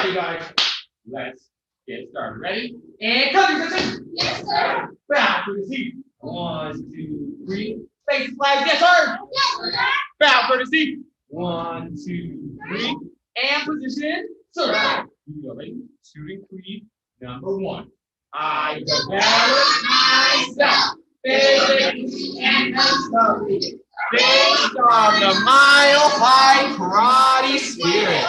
You guys, let's get started. Ready? And come, yes, sir. Bow for the seat. 1, 2, 3. Face flag, yes, sir. Yes, sir. Bow for the seat. 1, 2, 3. And position, sir. Here we go. Ready? Shooting creed number 1. I develop myself physically and mentally based on the mile-high karate spirit.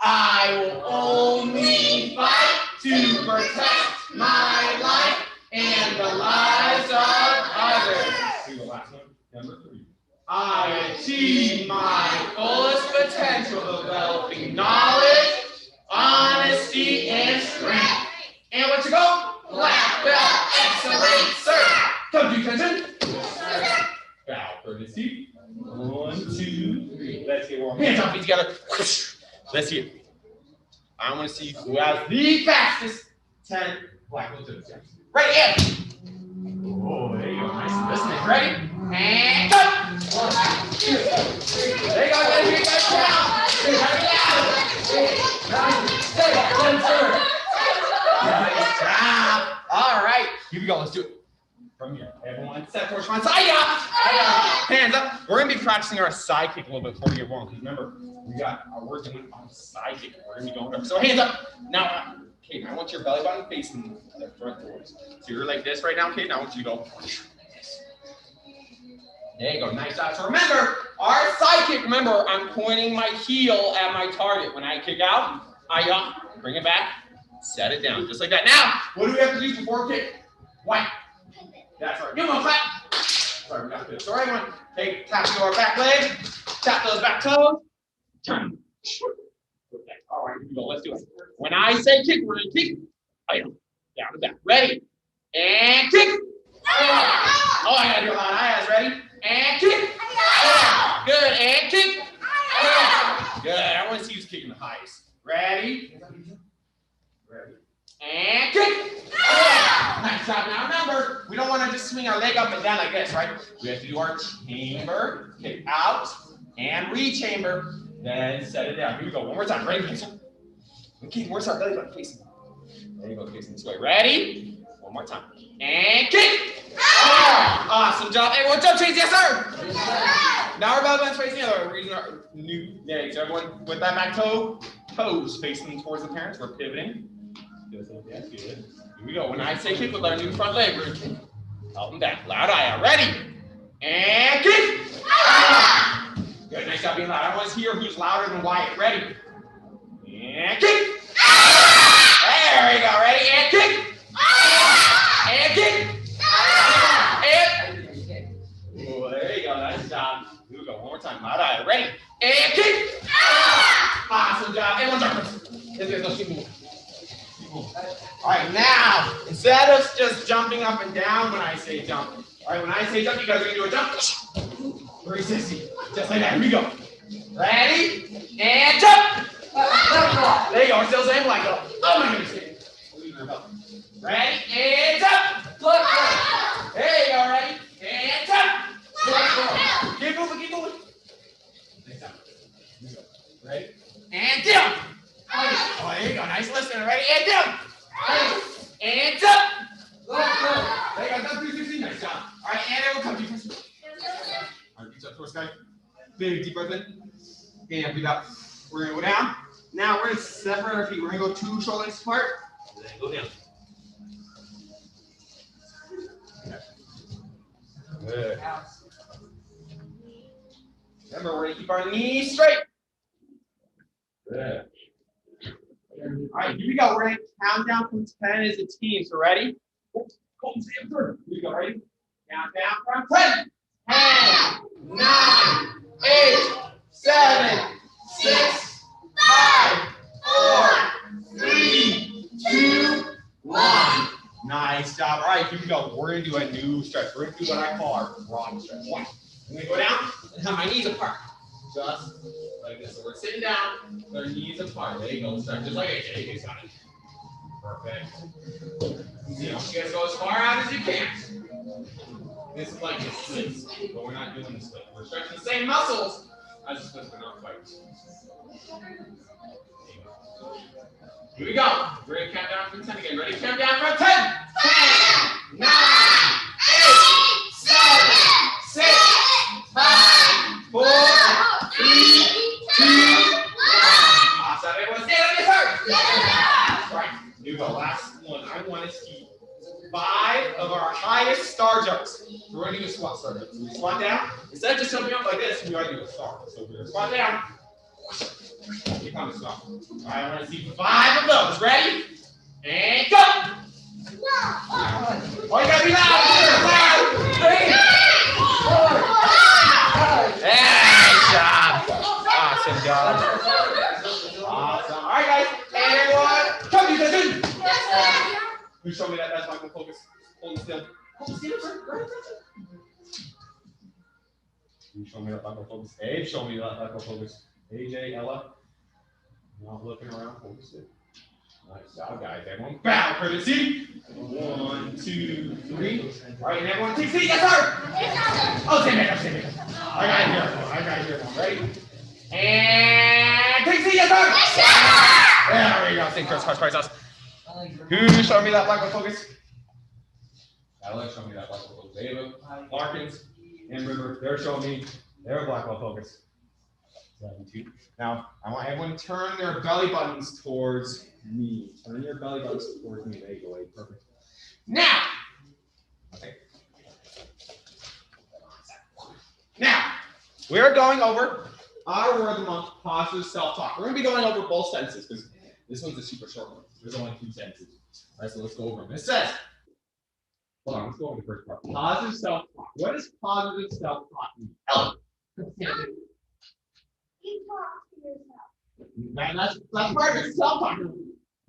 I will only fight to protect my life and the lives of others. Here's the last one, number 3. I achieve my fullest potential, developing knowledge, honesty, and strength. And what you go? Black belt, excellent, sir. Come to attention. Bow for the seat. 1, 2, 3. Let's get warm. Hands up, feet together. Let's see it. I want to see who has the fastest 10 black belts. Ready, and. Oh, there you go. Nice listening. Ready? And go. 1, 2, 3. There you go. There you go. Count. 3, 9, 10, sir. Nice job. All right. Here we go. Let's do it. From here. Everyone, step towards one side. Hands up. We're going to be practicing our sidekick a little bit before we get wrong. Because remember, we're doing on sidekick. We're going to be going up. So hands up. Now, okay, I want your belly button facing the front doors. So you're like this right now, okay? Now I want you to go. There you go. Nice job. So remember, our sidekick, remember, I'm pointing my heel at my target. When I kick out, I bring it back, set it down. Just like that. Now, what do we have to do before kick? White. That's right. Give them a clap. Sorry, we got this. All right, everyone. Okay, tap your back leg. Tap those back toes. Turn. Okay. All right, here we go. Let's do it. When I say kick, we're going to kick. Down and back. Ready? And kick. Oh, I got to do a lot of eyes. Ready? And kick. Good. And kick. Good. I want to see who's kicking the highest. Ready? Ready. And kick. Nice job. Now remember, we don't want to just swing our leg up and down like this, right? We have to do our chamber, kick out, and re-chamber, then set it down. Here we go. One more time. Ready? Okay, where's our belly button facing? There you go, facing this way. Ready? One more time. And kick! Awesome job. Everyone jump change, yes sir! Now our belly button's facing the other way. We're using our new legs. Everyone with that back toes facing towards the parents. We're pivoting. Yes, good. Here we go. When I say kick with our new front leg, we're going to kick. Up and back. Loud eye. Ready? And kick! Good. Nice job being loud. I want to hear who's louder than Wyatt. Ready? And kick! There we go. Ready? And kick! And kick! And... Oh, there you go. Nice job. Here we go. One more time. Loud eye. Ready? And kick! Awesome job. Everyone jump. Let's keep moving. All right, now, instead of just jumping up and down when I say jump, all right, when I say jump, you guys are going to do a jump. 360, just like that. Here we go. Ready? And jump. There you go. We're still saying like, oh my goodness. Ready? And jump. There you go. Ready? And jump. Keep moving, keep moving. Next time. Here we go. Ready? And jump. Oh, there you go. Nice listening. Ready? And jump. And jump. There you go. Jump 360. Nice job. All right, and everyone come deep breath. All right, reach up towards sky. Big deep breath in. And breathe out. We're going to go down. Now we're going to separate our feet. We're going to go 2 shoulder lengths apart. And then go down. Good. Remember, we're going to keep our knees straight. Good. All right, here we go. We're going to count down from 10 as a team. So ready? Here we go. Ready? Count down from 10. 10, 9, 8, 7, 6, 5, 4, 3, 2, 1. Nice job. All right, here we go. We're going to do a new stretch. We're going to do what I call our frog stretch. I'm going to go down and have my knees apart. Just like this. So we're sitting down, with our knees apart. There you go. Stretch just like AJ. You got it. Perfect. You know, you guys go as far out as you can. This is like a split, but we're not doing the split. We're stretching the same muscles as the split, but not quite. Here we go. We're going to count down from 10 again. Ready? Count down from 10. 10, 9, 8, 7, 6, 5, 4, 3, 2, 1. Awesome. Everyone stand on your toes. All right. Here we go. Last one. I want to see 5 of our highest star jumps. We're going to do a squat star jump. So we squat down. Instead of just jumping up like this, we are going to do a star. So we're going to squat down. Here comes the star. All right, I want to see 5 of those. Ready? And go! Oh, you got to be loud. Loud. 3, 4, 5. Nice job. Awesome job. Awesome. All right, guys. And everyone, come, you guys. You show me that. That's Michael. Focus. Hold still. Hold still, sir. Right. You show me that. Michael. Focus. Abe, show me that. Michael. Focus. AJ, Ella. Not looking around. Focus it. Nice job, guys. Everyone bow for the seat. 1, 2, 3. All right, and everyone take seat. Yes, sir. Oh, stand back. Stand back. I got it here. I got it here. Ready? And take seat. Yes, sir. Yes, sir. There we go. Think Chris. Price us. Who showed me that black focus? Ella showed me that black focus. Ava, Larkins, and River, they're showing me their black focus. 72. Now, I want everyone to turn their belly buttons towards me. Turn your belly buttons towards me. There you go. Perfect. Now, okay. Now, we're going over our word of the month, positive self-talk. We're going to be going over both sentences because this one's a super short one. There's only 2 sentences. All right, so let's go over them. It says, hold on, let's go over the first part. Positive self-talk. What does positive self-talk mean? Ellen. You talk to yourself. Man, that's part of self-talk.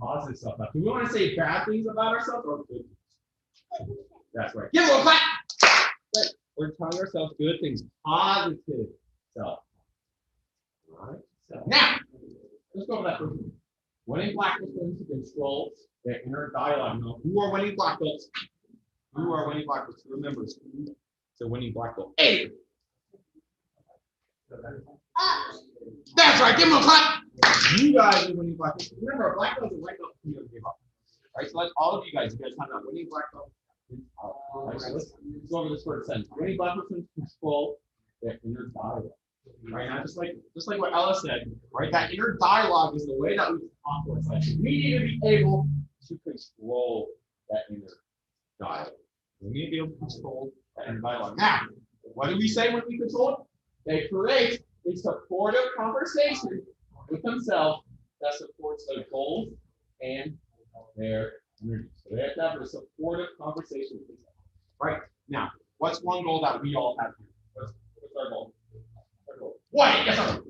Positive self-talk. Do we want to say bad things about ourselves or good things? That's right. Give it a clap. Right. We're telling ourselves good things. Positive self-talk. All right. So now, let's go over that first one. Winning black belts to control their inner dialogue. Now, who are winning black belts? Who are winning black belts? Who remembers? So winning black belt. A. That's right. Give them a clap. You guys are winning black belts. Remember, a black belt is a white belt you never give up. Right. So that's all of you guys. You guys have that winning black belt. All right. So let's go over this first sentence. Winning black belts to control their inner dialogue. Right now, just like what Ella said, right? That inner dialogue is the way that we talk to ourselves. We need to be able to control that inner dialogue. We need to be able to control that inner dialogue. Now, what do we say when we control it? They create a supportive conversation with themselves that supports their goals and their energy. So they have to have a supportive conversation with themselves. Right? Now, what's one goal that we all have here? What's our goal? What? Yes, sir.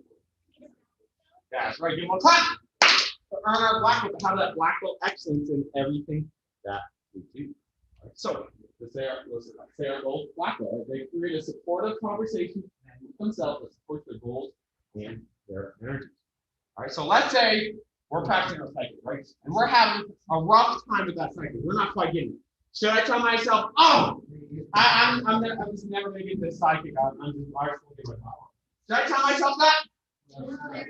That's right. Give them a clap to earn our black belt, to have that black belt excellence in everything that we do. Right. So let's say our goal is black belt. They create a supportive conversation with themselves that supports their goals and their energies. All right. So let's say we're practicing our cycle, right? And we're having a rough time with that cycle. We're not quite getting it. Should I tell myself, oh, I'm just never going to get this Sidekick. I'm just get my power. Should I tell myself that?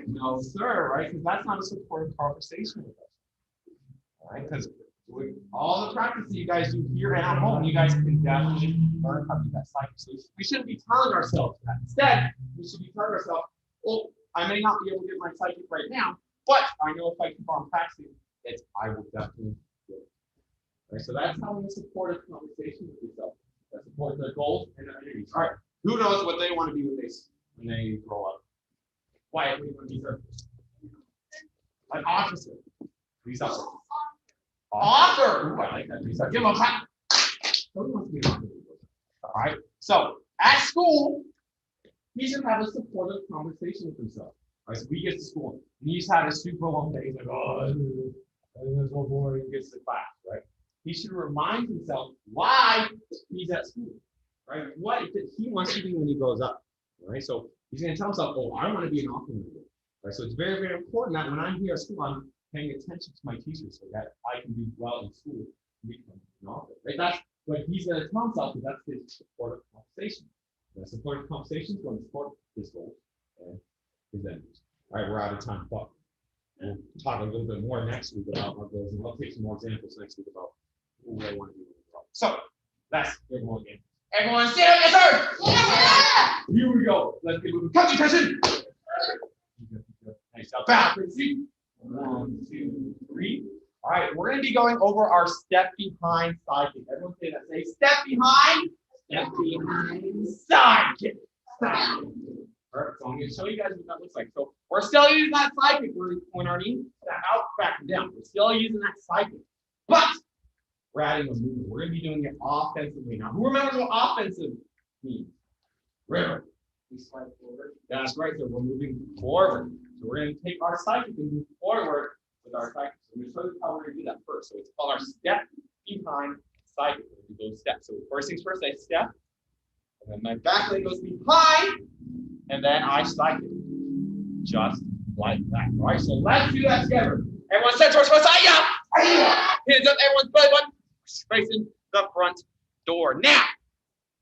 No, sir, right? Because that's not a supportive conversation with us. All right, because all the practice that you guys do here and at home, you guys can definitely learn how to do that cycle. So we shouldn't be telling ourselves that. Instead, we should be telling ourselves, well, I may not be able to get my Sidekick right now, but I know if I keep on practicing, I will definitely do it. All right, so that's having a supportive conversation with yourself. That supports their goals and their energies. All right, who knows what they want to be when they grow up? Wyatt, what do you want to be first? An officer. Lisa. Author. Ooh, I like that. Lisa. Give him a clap. Who wants to be an author? All right. So at school, he should have a supportive conversation with himself. All right. So he gets to school and he's had a super long day. He's like, oh, this so boring. He gets to class, right? He should remind himself why he's at school, right? What he wants to be when he grows up. Right, so he's going to tell himself, "Oh, I want to be an author." Right, so it's very, very important that when I'm here at school, I'm paying attention to my teachers so that I can do well in school and become an author. Right, that's what he's going to tell himself, because that's his supportive conversation. The supportive conversation is going to support his goals and his energies. All right, we're out of time. But And talk a little bit more next week about our goals, and we'll take some more examples next week about what I want to do. So that's everyone again. Everyone stand up, yes, sir. Yeah. Here we go. Let's get moving. Touch attention. Nice job. Back. See. 1, 2, 3. All right, we're going to be going over our step behind sidekick. Everyone say that. Say step behind. Step behind sidekick. Sidekick. Perfect. So I'm going to show you guys what that looks like. So we're still using that sidekick. We're point our knee out, back, and down. We're still using that sidekick, but we're adding a movement. We're going to be doing it offensively now. Who remembers what offensive means? River. We slide forward. That's right. So we're moving forward. So we're going to take our sidekick and move forward with our sidekick. So I'm going to show you how we're going to do that first. So it's called our step behind sidekick. We're going to do those steps. So first things first, I step, and then my back leg goes behind, and then I sidekick, just like that. All right. So let's do that together. Everyone stand towards the side. Yeah. Hands up. Everyone's belly button facing the front door. Now,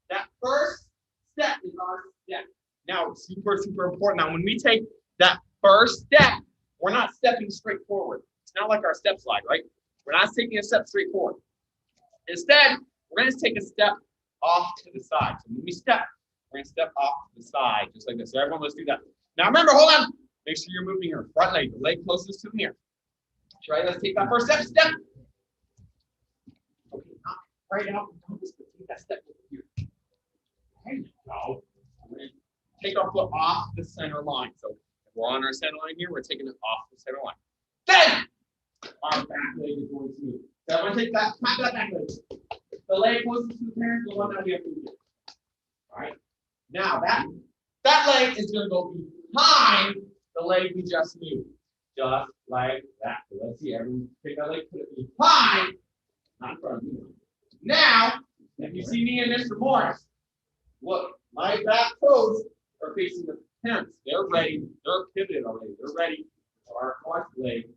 that first step is our step. Now, super, super important. Now, when we take that first step, we're not stepping straight forward. It's not like our step slide, right? We're not taking a step straight forward. Instead, we're going to take a step off to the side. So when we step, we're going to step off to the side, just like this. So everyone, let's do that. Now, remember, hold on. Make sure you're moving your front leg, the leg closest to the mirror. Right, let's take that first step. Okay, not right out. Don't just take that step over here. There you go. We're going to take our foot off the center line. So if we're on our center line here, we're taking it off the center line. Then our back leg is going to move. So I'm going to take that, tap that back leg. The leg closest to the parent, the one that we have to move. All right. Now that leg is going to go behind the leg we just moved. Just like that. So let's see, everyone take that leg, put it behind, not in front of you. Now, if you see me and Mr. Morris, look, my back toes are facing the parents. They're ready. They're pivoted already. They're ready for our front leg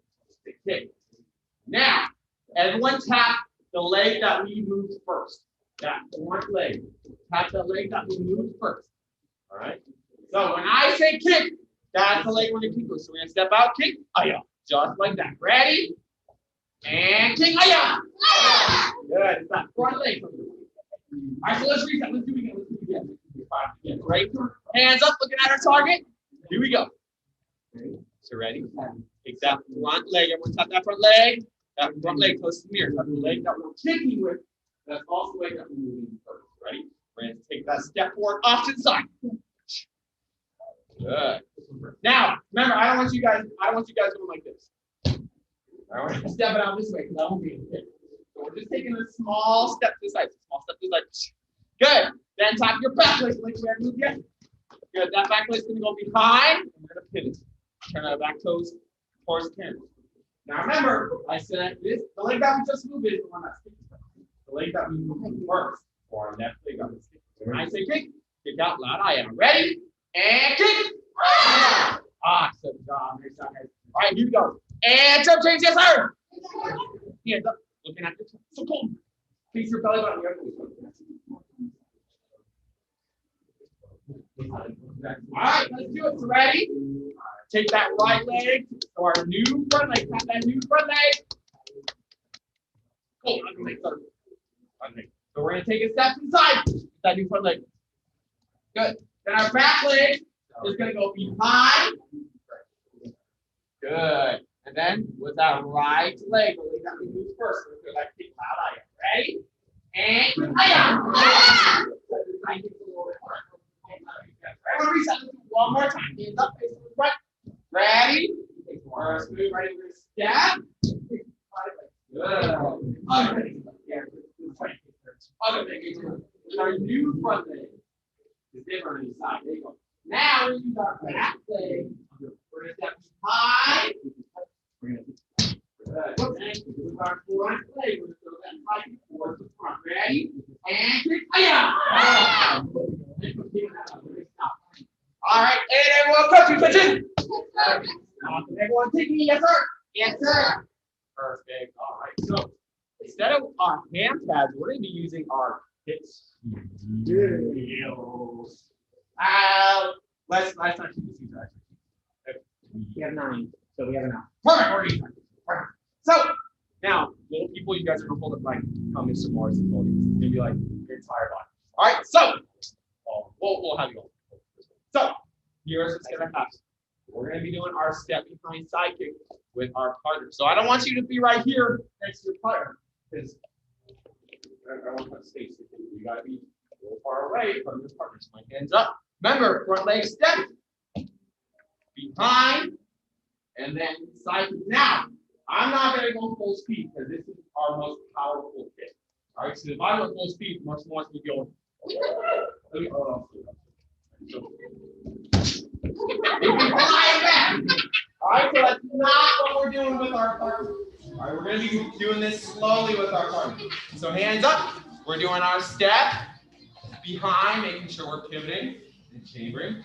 to kick. Now, everyone tap the leg that we moved first. That front leg. Tap the leg that we moved first. All right? So when I say kick, that's the leg we're going to kick with. So we're going to step out, kick, aya, just like that. Ready? And kick, aya. Good. It's that front leg. All right, so let's reset. Let's do it again. Let's do it again. Again. Right? Hands up, looking at our target. Here we go. So ready? Take that front leg. Everyone tap that front leg. That front leg close to the mirror. That's the leg that we're kicking with. That's also the leg that we're moving first. Ready? We're going to take that step forward off to the side. Good. Now, remember, I don't want you guys going like this. I want to step it out this way because I won't be able to hit. So we're just taking a small step to the side. Small step to the side. Good. Then tap your back leg. Like we haven't moved yet. Good. That back leg's going to go behind. And we're going to pivot. Turn our back toes towards the camera. Now remember, I said this. The leg that we just moved is the one that's sticking. The leg that we moved first. Or our left leg that was sticking. So when I say kick out loud. I am ready. And kick. Awesome job. Nice job. All right, here we go. And jump change, yes, sir. Hands up. Looking at this. So cool. Face your belly button. All right, let's do it. So ready? Take that right leg. So our new front leg. Tap that new front leg. Cool. So we're going to take a step inside. That new front leg. Good. Then our back leg is going to go behind. Good. And then with that right leg, the leg that we move first, we're going to like kick out. Ready? And everyone reset. Let's do one more time. Hands up, face to the front. Ready? First move, ready to step. Good. Other leg. Other leg. Our new front leg is different on the side. There you go. Now we use our back leg. We're going to step behind. With our front leg, we're going to throw that side towards the front. Ready? And kick. All right, and everyone, touch your attention. Everyone, take me, yes, sir. Yes, sir. Perfect. All right. So instead of our hand pads, we're going to be using our hips. Let's not keep this easy. We have 9. So we have enough. Perfect. Perfect. So now, little people, you guys are gonna hold it like how Mr. Morris is holding. It's gonna be like your entire body. All right. So we'll have you all. So here's what's gonna happen. We're gonna be doing our step behind sidekick with our partner. So I don't want you to be right here next to your partner because I want to have space. You gotta be a little far away from your partner. So my hands up. Remember, front leg step behind and then sidekick. Now, I'm not gonna go full speed because this is our most powerful kick. All right. So if I go full speed, much more is gonna go. Let me hold on. So, all right, so that's not what we're doing with our partner. All right, we're going to be doing this slowly with our partner. So hands up. We're doing our step behind, making sure we're pivoting and chambering.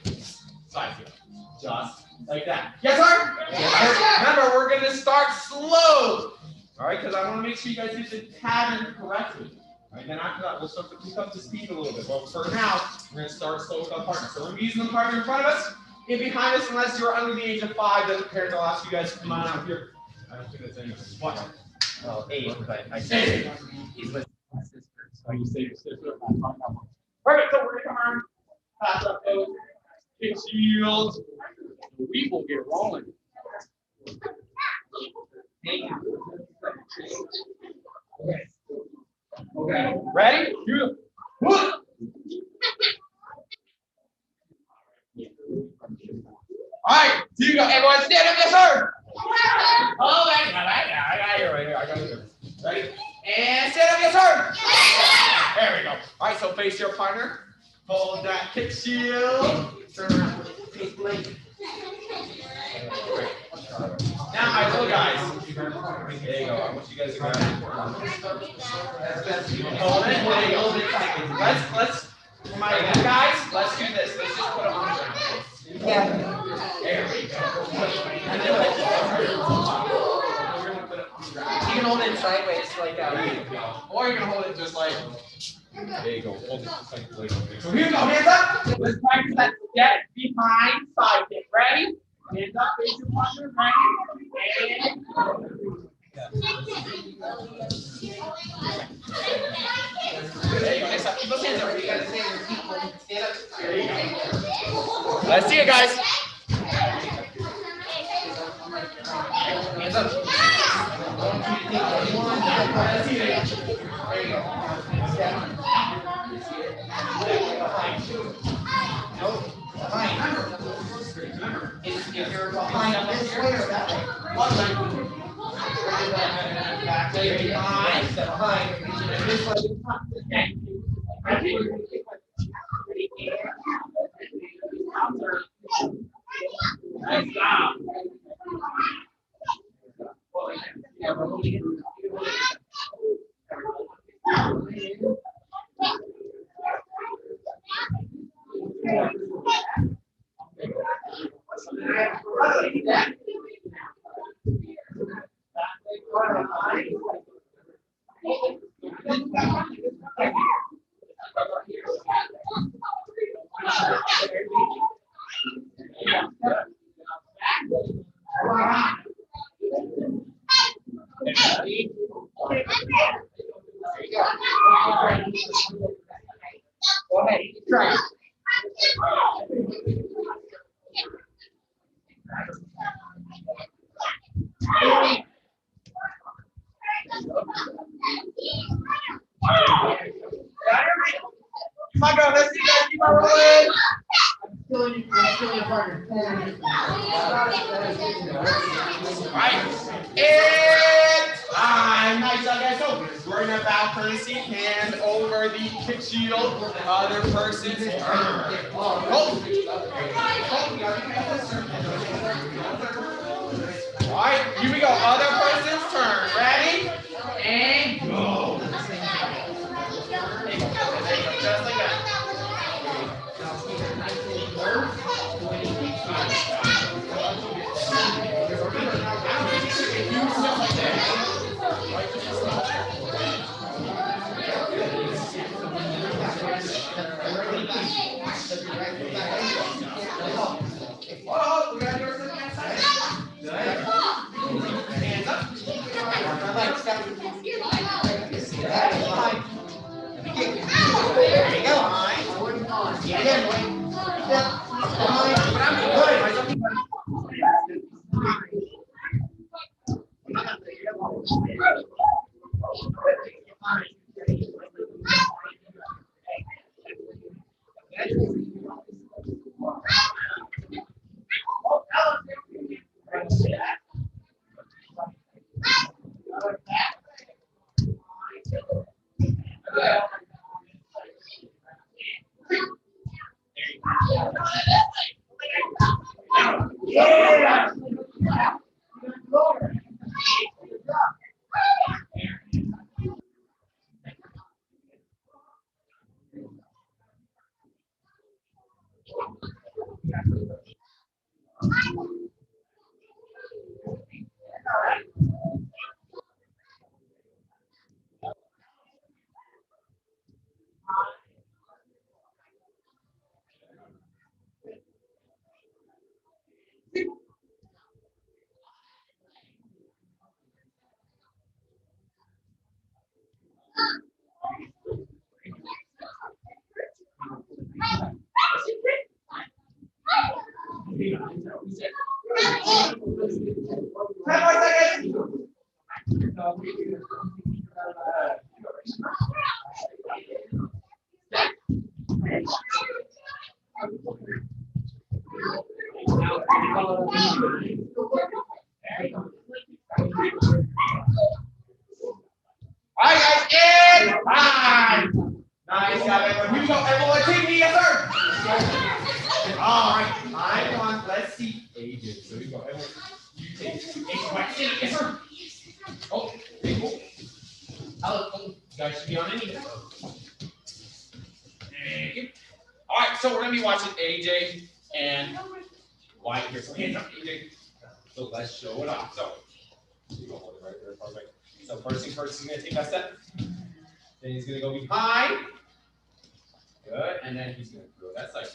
Side kick. Just like that. Yes, sir? Yes, sir. Remember, we're going to start slow. All right, because I want to make sure you guys get the pattern correctly. All right, then after that, we'll start to pick up the speed a little bit. But for now, we're going to start slow with our partner. So we're going to be using the partner in front of us. Get behind us unless you're under the age of 5, then the parents will ask you guys to come on out here. I don't think that's anything. What? Well, 8, but I say he's with my sister. So you say your sister. Perfect. So we're gonna come around, pass up those kick shields. We will get rolling. Okay. Ready? Here we go. All right, here you go. Everyone stand up, yes, sir. Oh, I got you right here. I got you. Ready? And stand up, yes, sir. There we go. All right, so face your partner. Hold that kick shield. Turn around. Face blade. Now, my little guys. There you go. I want you guys to grab it. Hold it. There you go. Let's. My guys, let's do this. Let's just put them on the ground. Yeah. There we go. And then You can hold it sideways, like or you can hold it just like. There you go. Hold it just like. So here we go. Hands up. Let's practice that step behind side kick. Ready? Hands up. Face your partner. Ready? And. There you go. Next up, keep those hands up. You gotta stand up. There you go. Let's see it, guys. Hands up. Let's see it. There you go. Nope. Behind. If you're behind this way or that way. Back way behind. Step behind. This way. Okay. Nice job. Go ahead, try it. Come on, go. Let's see you guys. Keep on rolling. I'm killing your partner. All right. And time. Nice job, guys. So we're going to bow courtesy, hand over the kick shield. Other person's turn. Oh. All right. Here we go. Other person's turn. Ready? And go. Just like that. Oh, we got yours on the outside. like step. That's fine. There you go. Yeah, again, boy. Step. Fine. Good. Yeah. All right, guys, in 5. Nice job, everyone. Here we go. Everyone, take me, yes, sir. All right, time on. Let's see. Ages. So here we go. Everyone, you take 2 8 right. Yes, sir. Oh, very cool. Hello. You guys should be on any. Thank you. All right, so we're gonna be watching AJ and White here. So hands up, AJ. So let's show it off. So you go hold it right there, perfect. So first thing first, he's gonna take that step. Then he's gonna go behind. Good, and then he's gonna throw that side.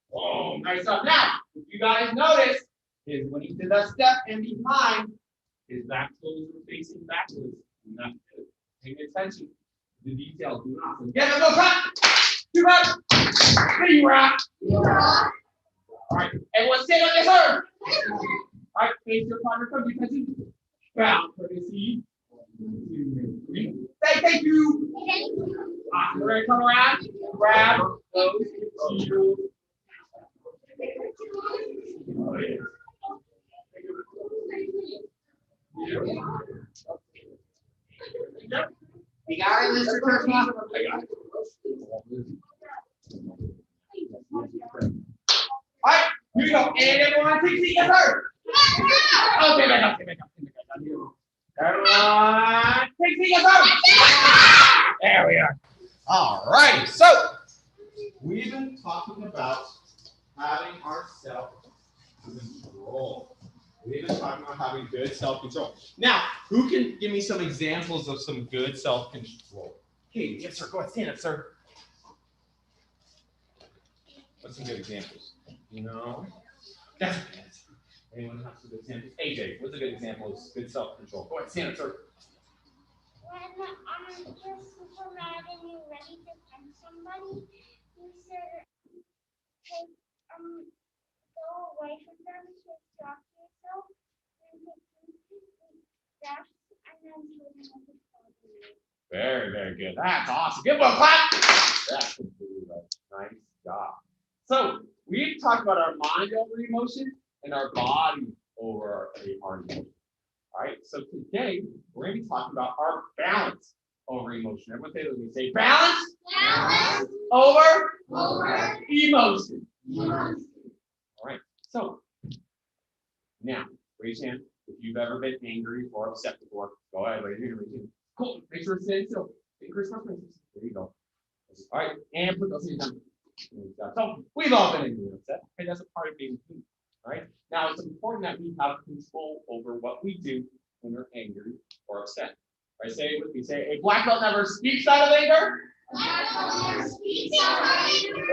Whoa, nice up. Now, if you guys notice, is when he did that step and behind, his back toes were facing backwards. Not good. Pay attention to the details. Do not forget. Let's go, cut. 2 cut. 3 rock. All right, everyone stand up, yes, sir. All right, face your partner, come be attention. Bound, courtesy. 1, 2, 3. Say thank you. We're gonna come around, grab those 2. You got it, Mr. Kirkman? I got it. All right, here we go. And everyone take a seat, yes, sir. Okay, back up. Everyone, take a seat, yes, sir. There we are. All right, so we've been talking about having our self-control. We've been talking about having good self-control. Now, who can give me some examples of some good self-control? Hey, yes, sir. Go ahead, stand up, sir. What's some good examples? No. That's okay. Anyone have some good examples? AJ, what's a good example of good self-control? Go ahead, stand up, sir. When you're super mad and you're ready to punch somebody, you should go away from them, distract yourself, and take 2 steps, and then show them what it's called. Very, very good. That's awesome. Good one, clap. That's really nice job. So we've talked about our mind over emotion and our body over our emotion. All right, so today we're going to be talking about our balance over emotion. Everyone say that we say balance, over emotion. All right, so now raise your hand if you've ever been angry or upset before. Go ahead, raise your hand. Cool, make sure it's staying still. There you go. All right, and put those hands down. So we've all been angry or upset. Okay, that's a part of being human. All right. Now it's important that we have control over what we do when we're angry or upset. All right, say it with me. Say a black belt never speaks out of anger.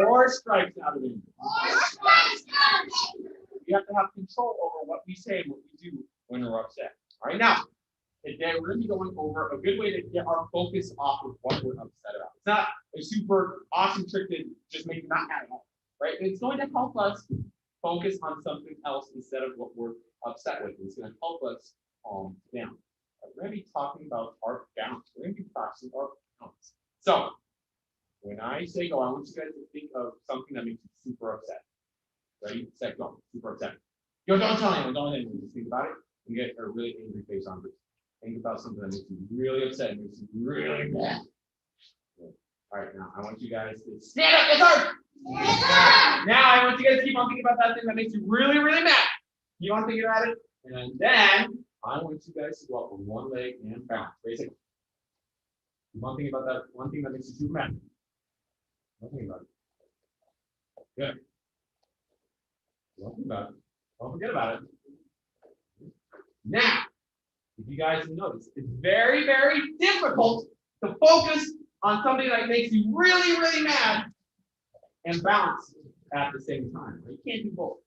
Or strikes out of anger. You have to have control over what we say and what we do when we're upset. All right, now Today we're going to be going over a good way to get our focus off of what we're upset about. It's not a super awesome trick to just make you not mad at all, right? It's going to help us focus on something else instead of what we're upset with. It's going to help us calm down. We're going to be talking about our balance. We're going to be practicing our balance. So when I say go, I want you guys to think of something that makes you super upset. Ready, set, go. Super upset. Yo, don't tell anyone. Don't tell anyone. Just think about it and get a really angry face on it. Think about something that makes you really upset and makes you really mad. All right, now I want you guys to stand up. It's hard. Now I want you guys to keep on thinking about that thing that makes you really, really mad. You want to think about it, and then I want you guys to go up with one leg and bounce. Raise it. You want to think about that one thing that makes you super mad. Don't think about it. Good. Don't think about it. Don't forget about it. Now, if you guys notice, it's very, very difficult to focus on something that makes you really, really mad and balance at the same time. You can't do both.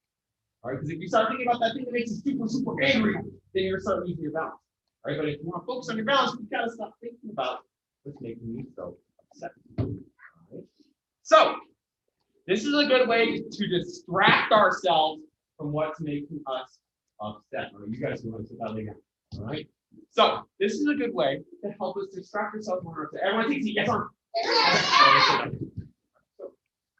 All right, because if you start thinking about that thing that makes you super, super angry, then you're starting losing your balance. All right, but if you want to focus on your balance, you gotta stop thinking about what's making you so upset. All right. So this is a good way to distract ourselves from what's making us upset. All right, you guys want to sit that leg down. All right. So this is a good way to help us distract ourselves when we're upset. Everyone takes it. Yes, sir. So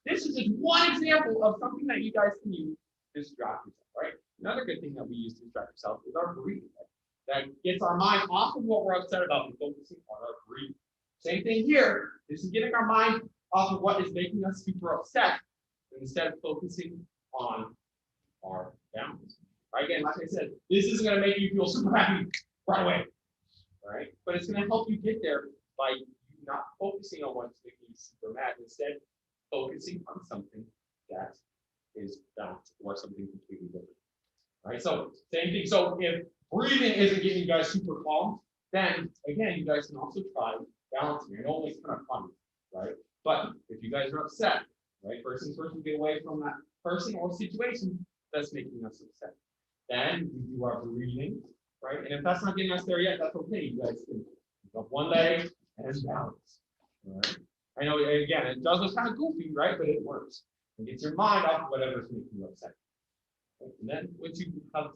this is just one example of something that you guys can use to distract yourself. Right. Another good thing that we use to distract ourselves is our breathing. Right? That gets our mind off of what we're upset about and focusing on our breathing. Same thing here. This is getting our mind off of what is making us super upset instead of focusing on our balance. Right? Again, like I said, this isn't going to make you feel super happy right away. All right? But it's going to help you get there by you not focusing on what's making you super mad, instead focusing on something that is balanced or something completely different. All right? So same thing. So if breathing isn't getting you guys super calm, then again, you guys can also try balancing. I know it's kind of fun, right? But if you guys are upset, right, first things first, we get away from that person or situation that's making us upset. Then we do our breathing, right? And if that's not getting us there yet, that's okay. You guys can pick up one leg and balance. All right. I know, again, it does look kind of goofy, right? But it works. It gets your mind off whatever's making you upset. And then once you have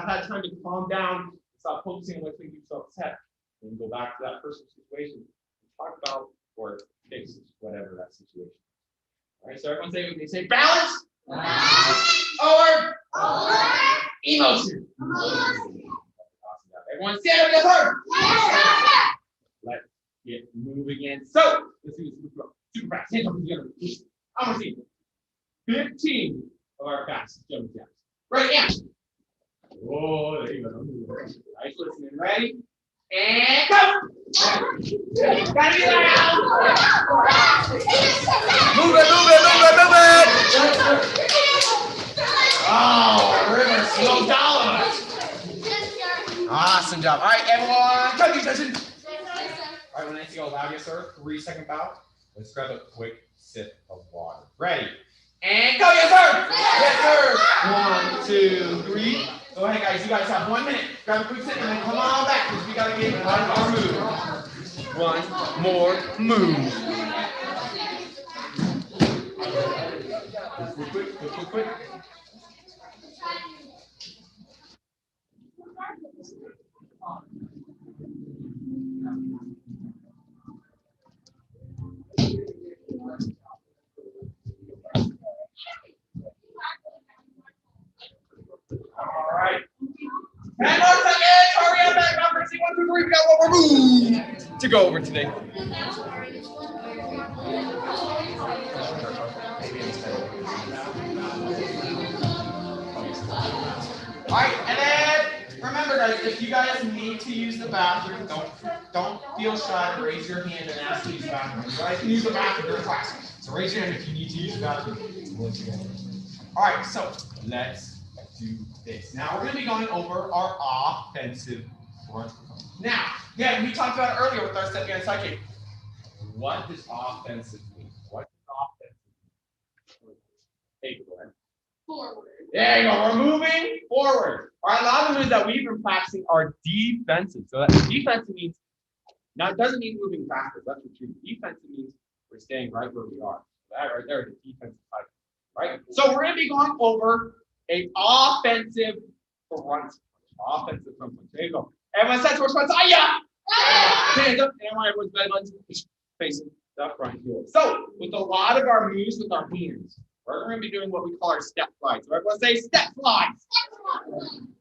had time to calm down, stop focusing on what's making you so upset, and go back to that personal situation and talk about or fix whatever that situation is. All right, so everyone say, they say balance, or emotion. Everyone stand up, yes, sir. Let's get moving again. So let's do this super fast. Hands up together. I'm gonna see 15 of our fast jumping jacks. Ready, and whoa, there you go. Nice listening. Ready? And go! Gotta be loud! Move it, move it, move it, move it! Oh, River, slow down on us. Awesome job. All right, everyone, cut your session. All right, when I say go loud, yes, sir. 3-second bow. Let's grab a quick sip of water. Ready? And go, yes, sir! Yes, sir! 1, 2, 3. Go ahead, guys. You guys have 1 minute. Grab a quick sip and then come on back because we gotta get one more move. One more move. Quick. All right. 10 more seconds. Hurry up, back up. 1, 2, 3. We got one more move To go over today. All right, and then remember, guys, if you guys need to use the bathroom, don't feel shy. Raise your hand and ask to use the bathroom. You guys can use the bathroom during class. So raise your hand if you need to use the bathroom. All right, so let's do this. Now we're going to be going over our offensive front. Now, yeah, we talked about it earlier with our step behind sidekick. What does offensive mean? What does offensive mean? Hey, go ahead. Forward. There you go. We're moving forward. All right, a lot of the moves that we've been practicing are defensive. So that defensive means, now it doesn't mean moving backwards. That's what you defensive means we're staying right where we are. That right there is a defensive type. Right? So we're going to be going over a offensive front punch. Offensive front punch. There you go. Everyone says towards front. Yeah. Hands up. And everyone's belly button facing the front heel. So with a lot of our moves with our hands, we're going to be doing what we call our step slides. So everyone say step slides.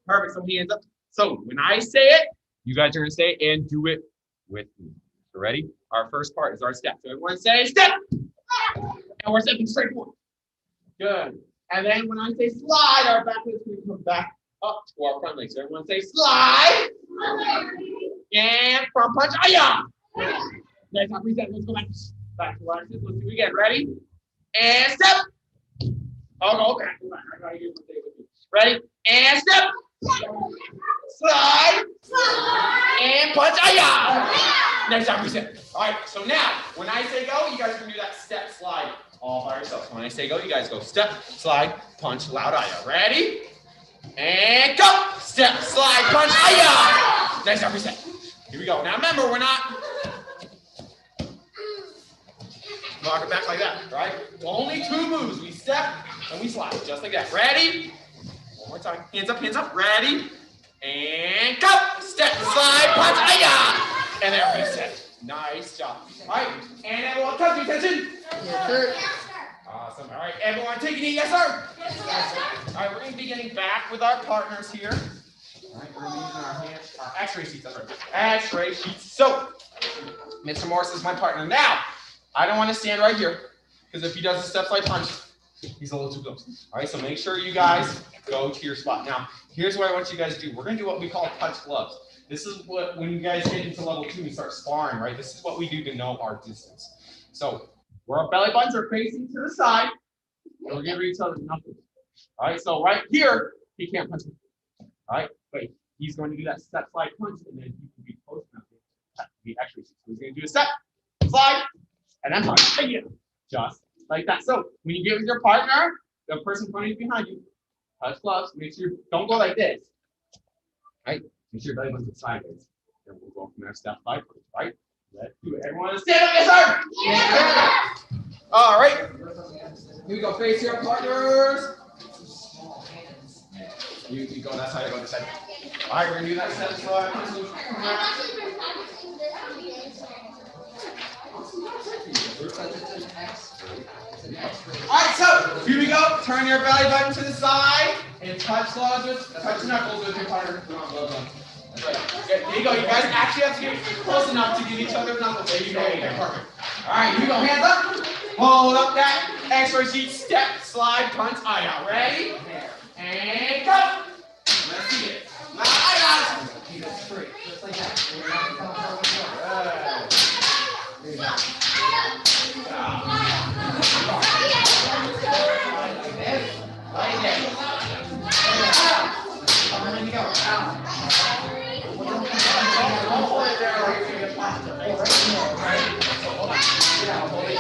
Perfect. So hands up. So when I say it, you guys are going to say it and do it with me. So ready? Our first part is our step. So everyone say step. And we're stepping straight forward. Good. And then when I say slide, our back legs will come back up to our front legs. So everyone say slide. And front punch. Aya. Nice. I'll reset. Let's go back. Back to our sit. Let's do it again. Ready? And step. Oh, okay. I gotta get what they would do. Ready? And step. Slide. And punch. Aya. Next time reset. All right. So now, when I say go, you guys can do that step slide all by yourselves. When I say go, you guys go step, slide, punch, loud. Aya. Ready? And go. Step, slide, punch. Aya. Next time reset. Here we go. Now remember, we're not walk it back like that, right? Only two moves. We step and we slide, just like that. Ready? One more time. Hands up, ready? And go! Step, slide, punch, aya! And there, reset. Nice job. All right, and everyone, come to attention. Yes, sir. Awesome. All right, everyone, take a knee. Yes, sir. Yes, sir. All right, we're going to be getting back with our partners here. All right, we're using our hands, our X-ray sheets. That's right. X-ray sheets. So, Mr. Morris is my partner. Now, I don't want to stand right here because if he does a step slide punch, he's a little too close. All right, so make sure you guys go to your spot. Now, here's what I want you guys to do. We're going to do what we call punch gloves. This is what, when you guys get into level 2 and start sparring, right? This is what we do to know our distance. So, where our belly buttons are facing to the side, and we're giving each other knuckles. All right, so right here, he can't punch me. All right, but he's going to do that step slide punch, and then he can be close enough to be actually. So he's going to do a step, slide, and then punch. Just like that. So when you get with your partner, the person pointing behind you, touch gloves. Make sure don't go like this. Right? Make sure your belly button's sideways. Then we'll go from there. Step slide punch. Right? Let's do it. Everyone, stand up, yes, sir. Yeah. All right. Here we go. Face your partners. You go that side. I go this side. All right, we're gonna do that step slide. All right, so here we go. Turn your belly button to the side and touch knuckles with your partner. That's right. Good. There you go. You guys actually have to get close enough to give each other knuckles. There you go. Okay, perfect. All right, here we go. Hands up. Hold up that X-ray sheet. Step, slide, punch. Aya. Ready? And go. Let's see it. Aya. Just like that. There you go. Right there. There you go. Don't hold it there or you're going to get plastic. Right? Hold on. Yeah, hold it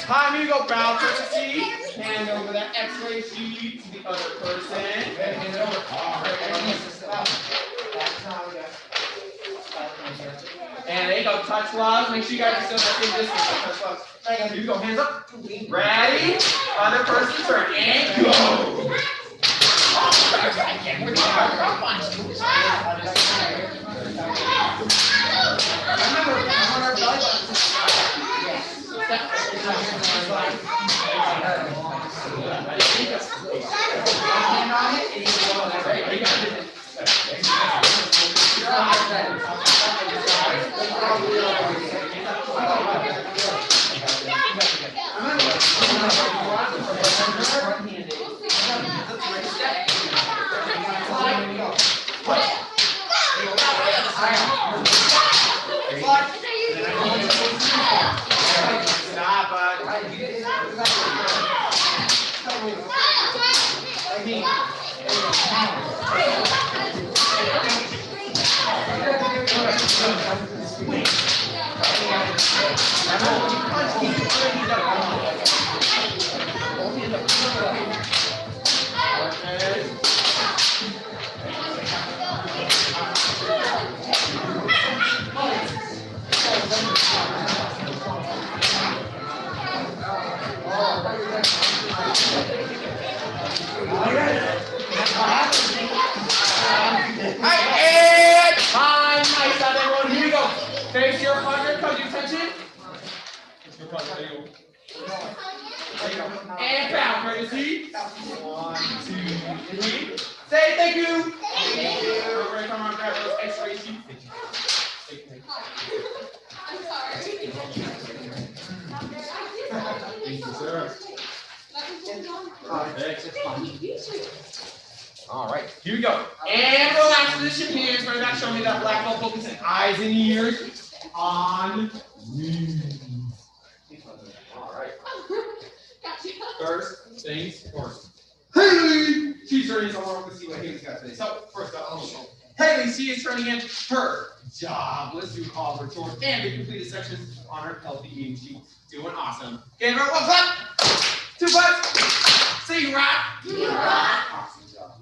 time you go bow to the seat, hand over that X-ray sheet to the other person. Hand it over. All right. And there you go, touch gloves. Make sure you guys are still touching distance. Touch gloves. Here you go, hands up. Ready? Other person's turn. And go. And time, nice job, everyone. Here we go. Face your partner, come to attention. Face your partner, there you go. There you go. And bow, courtesy. 1, 2, 3. Say thank you. Thank you. Everybody come on, grab those X-ray sheets. Thank you. I'm sorry. Thank you, sir. All right, here we go. And relax position, hands right back, show me that black ball, focusing eyes and ears on me. All right. First things first. Haley! She's turning in, so let's see what Haley's got today. So, first up, Haley, she is turning in her job. Let's do all of her chores and the completed sections on her healthy eating sheet. Doing awesome. Give her 1 clap, 2 claps. See you, rock. You rock. Awesome job.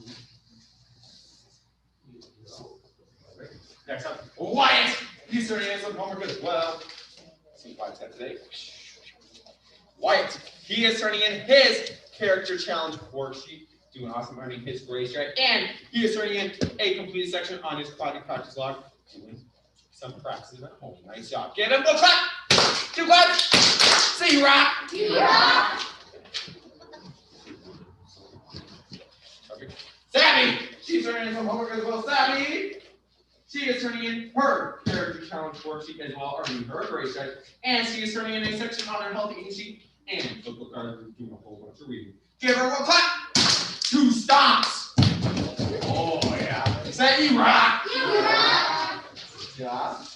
Next up, Wyatt. He's turning in some homework as well. Let's see if Wyatt's got today. Wyatt, he is turning in his character challenge worksheet. Doing awesome, earning his grade right, and he is turning in a completed section on his quality practice log. Doing some practices at home. Nice job. Give him a clap. 2 claps. See you, rock. You rock. Okay. Savvy. She's turning in some homework as well. Savvy. She is turning in her character challenge worksheet as well, earning her grade right, and she is turning in a section on her healthy eating sheet and the book card doing a whole bunch of reading. Give her 1 clap. 2 stomps. Oh yeah. Say you rock. You rock. Good job.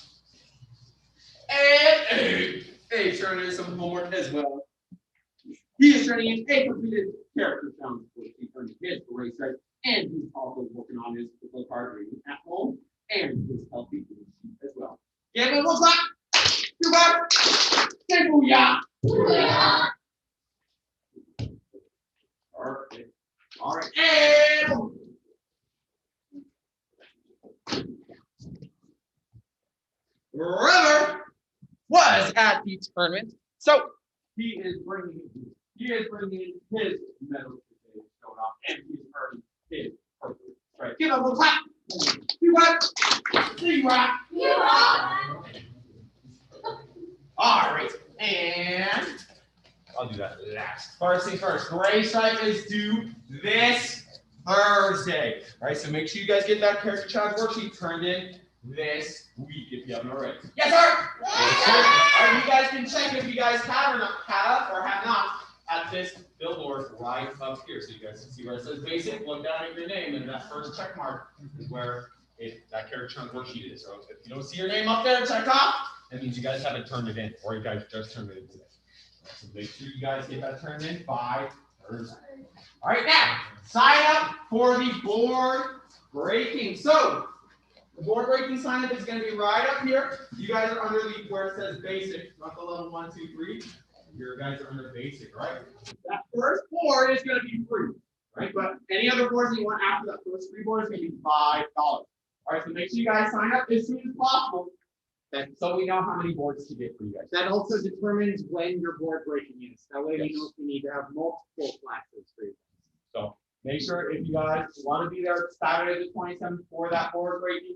And A turning in some homework as well. He is turning in a completed character challenge worksheet earning his grade right, and he's also working on his book card reading at home and his healthy eating sheet as well. Give him 1 clap. 2 claps. Say booyah. Booyah. Perfect. All right. And River was at the tournament, so he is bringing his medal today, showing off, and he's earning his purple. Right. Give him 1 clap. 2 claps. See you, rock. You rock. All right, and I'll do that last. First things first, gray stripe is due this Thursday. All right, so make sure you guys get that character challenge worksheet turned in this week if you haven't already. Yes, sir? Yes, sir. All right, you guys can check if you guys have or have not at this billboard right up here. So you guys can see where it says basic, look down at your name, and that first check mark is where that character challenge worksheet is. So if you don't see your name up there checked off, that means you guys haven't turned it in, or you guys just turned it in today. So make sure you guys get that turned in by Thursday. All right, now sign up for the board breaking. So the board breaking sign up is going to be right up here. You guys are under the where it says basic, not the level 1, 2, 3. Your guys are under basic, right? That first board is going to be free, right? But any other boards that you want after that first free board is going to be $5. All right, so make sure you guys sign up as soon as possible. So we know how many boards to get for you guys. That also determines when your board breaking is. That way you know if you need to have multiple classes for you. So Make sure if you guys want to be there Saturday the 27th for that board breaking,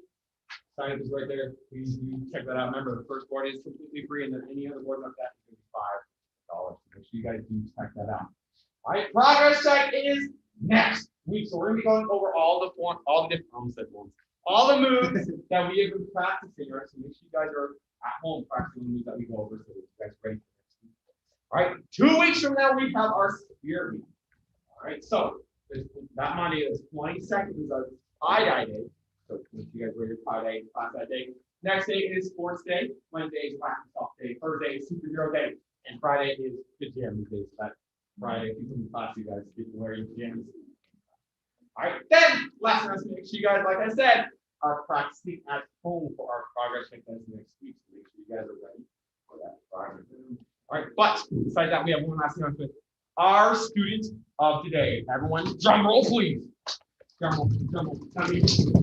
sign up is right there. Please check that out. Remember, the first board is completely free, and then any other board like that is $5. Make sure you guys do check that out. All right, progress check is next week. So we're gonna be going over all the moves that we have been practicing. Right, so make sure you guys are at home practicing the moves that we go over, so that you guys are ready for next week. All right, 2 weeks from now we have our spirit week. All right, so that Monday, the 22nd, is our tie-dye day. So make sure you guys wear your tie-dye class that day. Next day is sports day. Wednesday is wax and soft day. Thursday is superhero day. And Friday is pajamas day. So that Friday, if you come to class, you guys get to wear your pajamas. All right, then last one, make sure you guys, like I said, are practicing at home for our progress check next week. So make sure you guys are ready for that progress. All right, but besides that, we have one last announcement. Our student of today, everyone, drum roll, please. Drum roll, drum roll. The student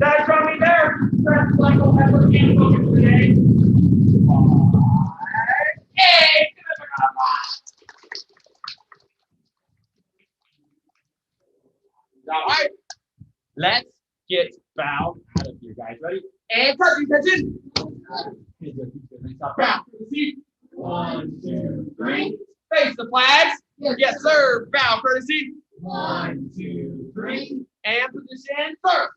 that is from me there, Fred Michael Edward and focus today. All right, let's get bowed out of here, guys. Ready? And turkey attention. Bow to the seat. 1, 2, 3. Face the flags. Yes, sir. Bow courtesy. 1, 2, 3. And position, sir.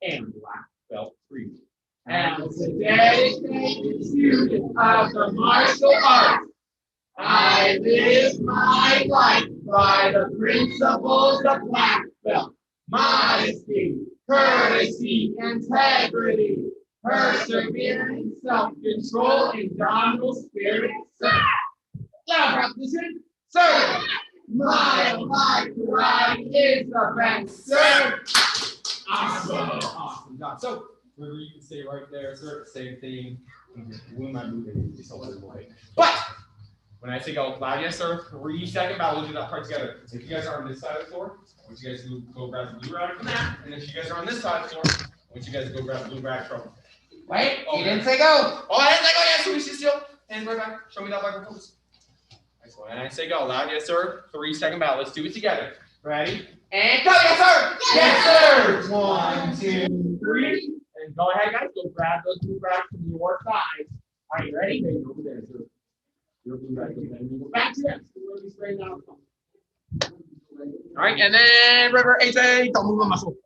And black belt 3. As a dedicated student of the martial arts, I live my life by the principles of black belt. Modesty, courtesy, integrity, perseverance, self-control, indomitable spirit, sir. Loud proposition, sir. My life right is the best, sir. Awesome job. So, River, you can stay right there, sir. Same thing. We might move it just a little bit. But when I say go loud, yes, sir. 3-second bow. We'll do that part together. If you guys are on this side of the floor, I want you guys to go grab the blue rag from that. And if you guys are on this side of the floor, I want you guys to go grab the blue rag from. Wait, Oh, you didn't say go. Oh, I didn't say go. Yeah, so we should still. Hands right back. Show me that back and forth. Nice one. And I say go loud, yes, sir. 3-second bow. Let's do it together. Ready? And go, yes, sir. Yes, sir. 1, 2, 3. And go ahead, guys. Go grab those blue rags from your sides. Are you ready? There, over there, sir. Your blue rag. Go back to them. We'll be straight down. All right, and then River, AJ, don't move the muscle.